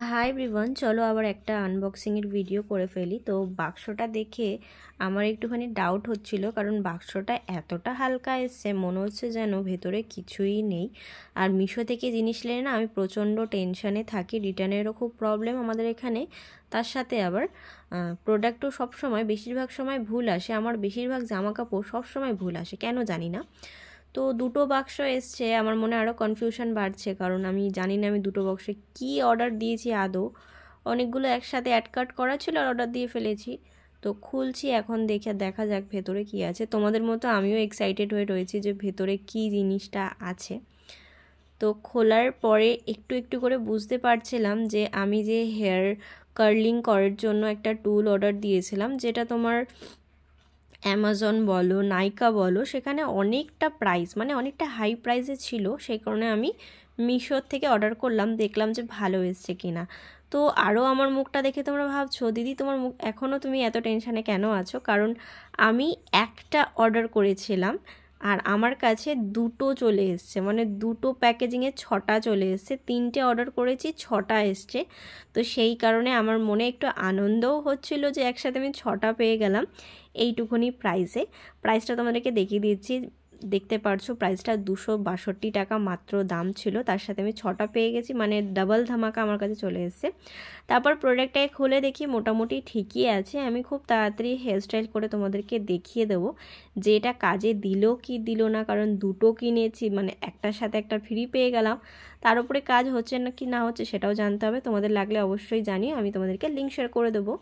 Hi everyone, চলো আবার একটা আনবক্সিংয়ের ভিডিও করে ফেলি। তো বাক্সটা দেখে আমার একটুখানি ডাউট হচ্ছিল, কারণ বাক্সটা এতটা হালকা এসছে, মনে হচ্ছে যেন ভেতরে কিছুই নেই। আর মিশো থেকে জিনিস নিলে না আমি প্রচণ্ড টেনশানে থাকি, রিটার্নেরও খুব প্রবলেম আমাদের এখানে। তার সাথে আবার প্রোডাক্টও সবসময় বেশিরভাগ সময় ভুল আসে, আমার বেশিরভাগ জামা কাপড় সবসময় ভুল আসে, কেন জানি না। তো দুটো বাক্স এসছে, আমার মনে আরও কনফিউশন বাড়ছে, কারণ আমি জানি না আমি দুটো বাক্সে কী অর্ডার দিয়েছি আদৌ। অনেকগুলো একসাথে অ্যাড কাট করা ছিল আর অর্ডার দিয়ে ফেলেছি। তো খুলছি এখন, দেখা যাক ভেতরে কী আছে। তোমাদের মতো আমিও এক্সাইটেড হয়ে রয়েছি যে ভেতরে কী জিনিসটা আছে। তো খোলার পরে একটু একটু করে বুঝতে পারছিলাম যে আমি যে হেয়ার কার্লিং করার জন্য একটা টুল অর্ডার দিয়েছিলাম, যেটা তোমার অ্যামাজন বলো নাইকা বলো, সেখানে অনেকটা প্রাইস, মানে অনেকটা হাই প্রাইসে ছিল। সেই কারণে আমি মিশোর থেকে অর্ডার করলাম, দেখলাম যে ভালো এসছে কিনা। তো আরও আমার মুখটা দেখে তোমরা ভাবছো, দিদি তোমার মুখ এখনও তুমি এত টেনশানে কেন আছো? কারণ আমি একটা অর্ডার করেছিলাম আর আমার কাছে দুটো চলে এসছে, মানে দুটো প্যাকেজিংয়ে 6টা চলে এসছে। 3টে অর্ডার করেছি, 6টা এসছে। তো সেই কারণে আমার মনে একটু আনন্দও হচ্ছিল যে একসাথে আমি 6টা পেয়ে গেলাম এইটুকুনি প্রাইসটা তোমাদেরকে দেখিয়ে দিচ্ছি। দেখতে পারছো প্রাইসটা 262 টাকা মাত্র দাম ছিল, তার সাথে আমি 6টা পেয়ে গেছি, মানে ডাবল ধামাকা আমার কাছে চলে এসেছে। তারপর প্রোডাক্টটাকে খুলে দেখি মোটামুটি ঠিকই আছে। আমি খুব তাড়াতাড়ি হেয়ারস্টাইল করে তোমাদেরকে দেখিয়ে দেবো যে এটা কাজে দিল কি দিল না, কারণ দুটো কিনেছি, মানে একটার সাথে একটা ফ্রি পেয়ে গেলাম। তার উপরে কাজ হচ্ছে না কি না হচ্ছে সেটাও জানতে হবে, তোমাদের লাগলে অবশ্যই জানিও, আমি তোমাদেরকে লিঙ্ক শেয়ার করে দেবো।